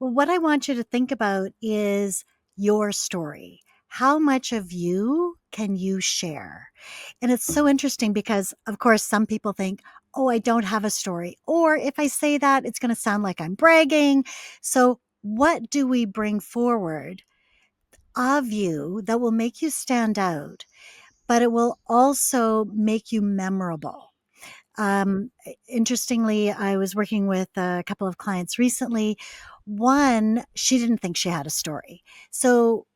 Well, what I want you to think about is your story. How much of you can you share? And it's so interesting because, of course, some people think, oh, I don't have a story. Or if I say that, it's going to sound like I'm bragging. So, what do we bring forward of you that will make you stand out, but it will also make you memorable? Interestingly, I was working with a couple of clients recently. One, she didn't think she had a story. So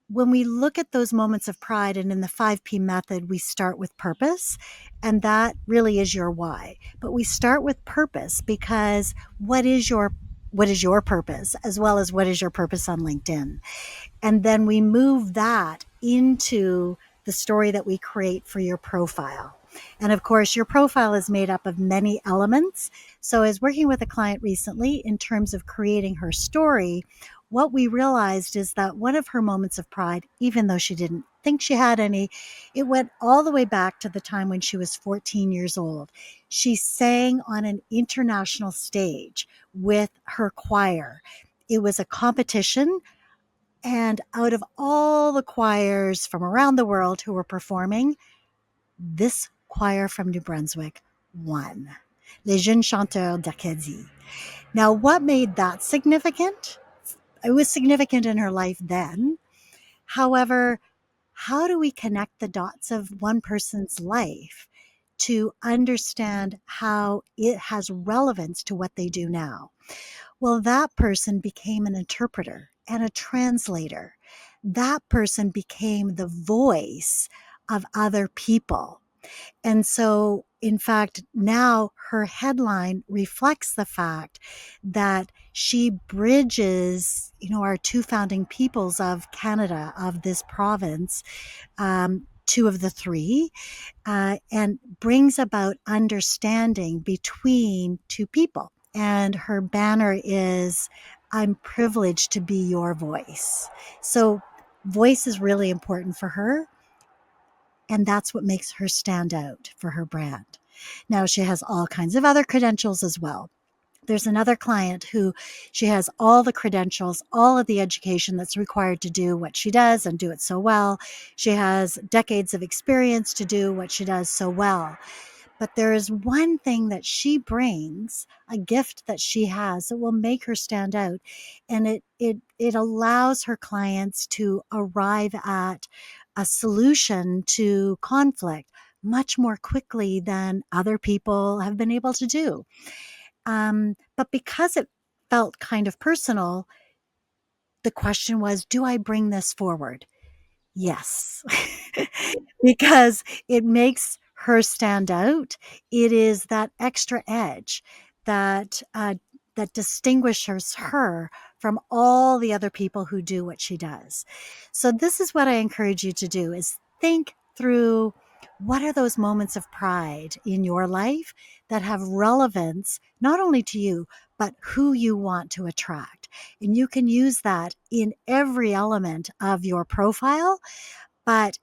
when we look at those moments of pride and in the 5P method, we start with purpose, and that really is your why. But we start with purpose because what is your purpose as well as what is your purpose on LinkedIn? And then we move that into the story that we create for your profile. And of course, your profile is made up of many elements. So, as working with a client recently in terms of creating her story, what we realized is that one of her moments of pride, even though she didn't think she had any, it went all the way back to the time when she was 14 years old. She sang on an international stage with her choir. It was a competition, and out of all the choirs from around the world who were performing, this choir from New Brunswick won. Les Jeunes Chanteurs d'Acadie. Now, what made that significant? It was significant in her life then. However, how do we connect the dots of one person's life to understand how it has relevance to what they do now? Well, that person became an interpreter and a translator. That person became the voice of other people. And so, in fact, now her headline reflects the fact that she bridges, our two founding peoples of Canada, of this province, two of the three, and brings about understanding between two people. And her banner is, I'm privileged to be your voice. So, voice is really important for her. And that's what makes her stand out for her brand. Now, she has all kinds of other credentials as well. There's another client who she has all the credentials, all of the education that's required to do what she does and do it so well. She has decades of experience to do what she does so well. But there is one thing that she brings, a gift that she has that will make her stand out. And it allows her clients to arrive at a solution to conflict much more quickly than other people have been able to do. But because it felt kind of personal, the question was, do I bring this forward? Yes, because it makes her stand out. It is that extra edge that that distinguishes her from all the other people who do what she does. So this is what I encourage you to do: is think through what are those moments of pride in your life that have relevance not only to you but who you want to attract. And you can use that in every element of your profile, but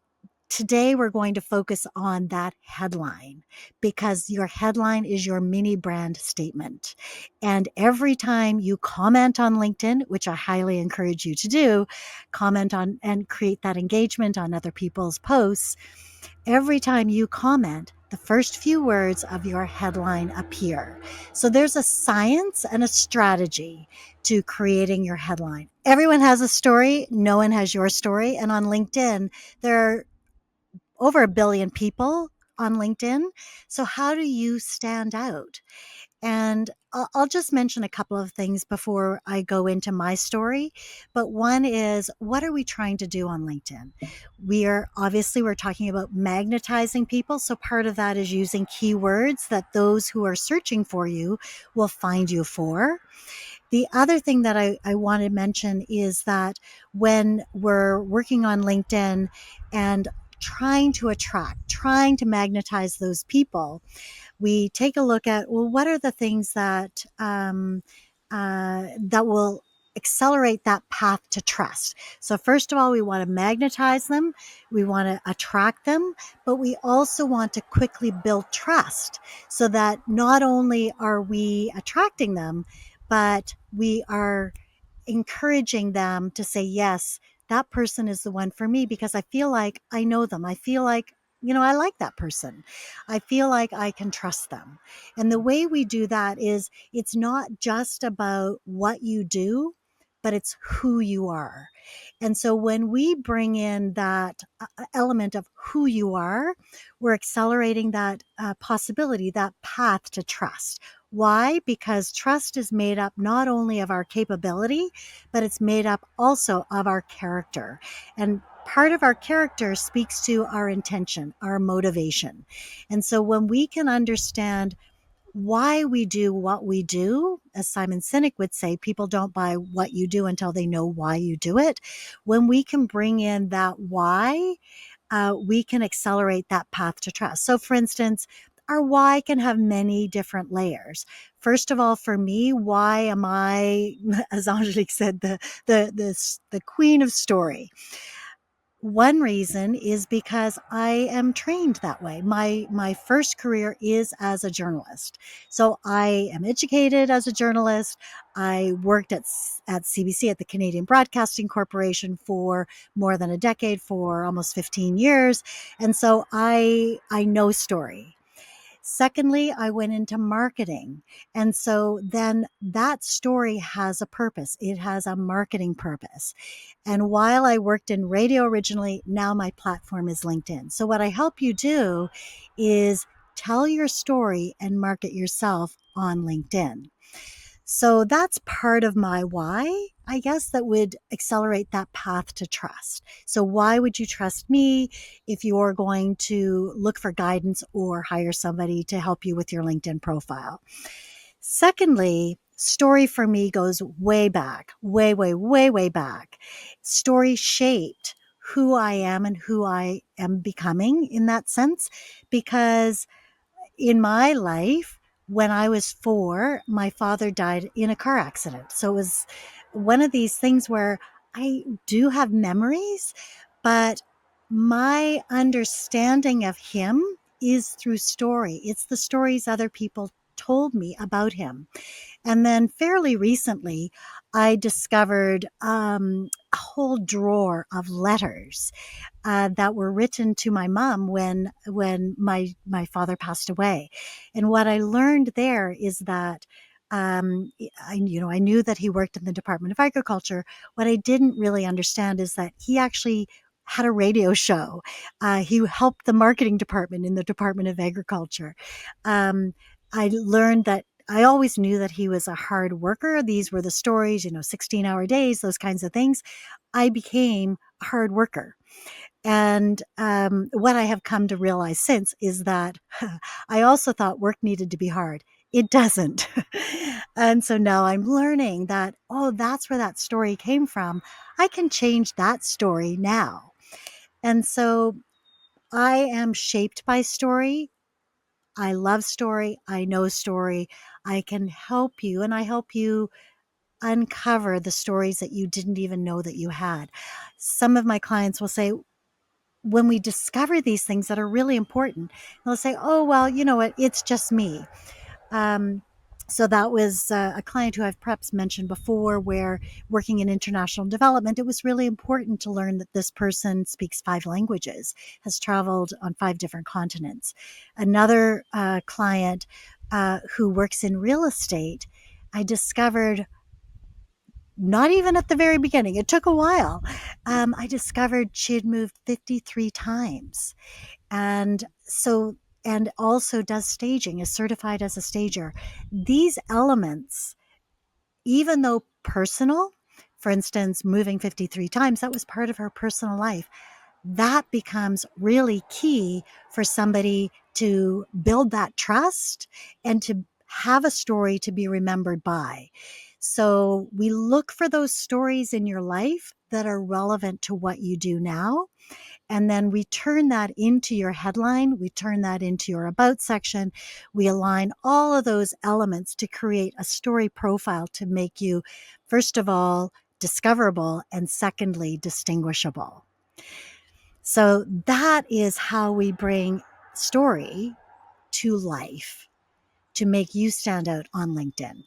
today we're going to focus on that headline because your headline is your mini brand statement. And every time you comment on LinkedIn, which I highly encourage you to do, comment on and create that engagement on other people's posts. Every time you comment, the first few words of your headline appear. So there's a science and a strategy to creating your headline. Everyone has a story. No one has your story. And on LinkedIn, there are over a billion people on LinkedIn. So how do you stand out? And I'll just mention a couple of things before I go into my story. But one is, what are we trying to do on LinkedIn? We're talking about magnetizing people. So part of that is using keywords that those who are searching for you will find you for. The other thing that I want to mention is that when we're working on LinkedIn and trying to magnetize those people, we take a look at, well, what are the things that will accelerate that path to trust. So first of all, we want to magnetize them, we want to attract them, but we also want to quickly build trust so that not only are we attracting them, but we are encouraging them to say, yes, that person is the one for me because I feel like I know them. I feel like, I like that person. I feel like I can trust them. And the way we do that is it's not just about what you do, but it's who you are. And so when we bring in that element of who you are, we're accelerating that possibility, that path to trust. Why? Because trust is made up not only of our capability, but it's made up also of our character. And part of our character speaks to our intention, our motivation. And so when we can understand why we do what we do, as Simon Sinek would say, people don't buy what you do until they know why you do it. When we can bring in that why, we can accelerate that path to trust. So, for instance, our why can have many different layers. First of all, for me, why am I, as Angelique said, the queen of story? One reason is because I am trained that way. My first career is as a journalist. So I am educated as a journalist. I worked at CBC, at the Canadian Broadcasting Corporation, for more than a decade, for almost 15 years. And so I know story. Secondly, I went into marketing. And so then that story has a purpose. It has a marketing purpose. And while I worked in radio originally, now my platform is LinkedIn. So what I help you do is tell your story and market yourself on LinkedIn. So that's part of my why, I guess, that would accelerate that path to trust. So why would you trust me if you're going to look for guidance or hire somebody to help you with your LinkedIn profile? Secondly, story for me goes way back, way, way, way, way back. Story shaped who I am and who I am becoming in that sense, because in my life, when I was 4, my father died in a car accident. So it was one of these things where I do have memories, but my understanding of him is through story. It's the stories other people told me about him. And then fairly recently, I discovered a whole drawer of letters that were written to my mom when my father passed away. And what I learned there is that I knew that he worked in the Department of Agriculture. What I didn't really understand is that he actually had a radio show. He helped the marketing department in the Department of Agriculture. I learned that I always knew that he was a hard worker. These were the stories, 16-hour days, those kinds of things. I became a hard worker. And what I have come to realize since is that I also thought work needed to be hard. It doesn't. And so now I'm learning that, oh, that's where that story came from. I can change that story now. And so I am shaped by story. I love story. I know story. I can help you, and I help you uncover the stories that you didn't even know that you had. Some of my clients will say, when we discover these things that are really important, they'll say, oh, well, you know what? It's just me. Um, so that was a client who I've perhaps mentioned before, where working in international development, it was really important to learn that this person speaks 5 languages, has traveled on 5 different continents. Another client who works in real estate, I discovered, not even at the very beginning, it took a while. I discovered she had moved 53 times. And so, and also does staging, is certified as a stager. These elements, even though personal, for instance, moving 53 times, that was part of her personal life. That becomes really key for somebody to build that trust and to have a story to be remembered by. So we look for those stories in your life that are relevant to what you do now. And then we turn that into your headline. We turn that into your about section. We align all of those elements to create a story profile to make you, first of all, discoverable, and secondly, distinguishable. So that is how we bring story to life to make you stand out on LinkedIn.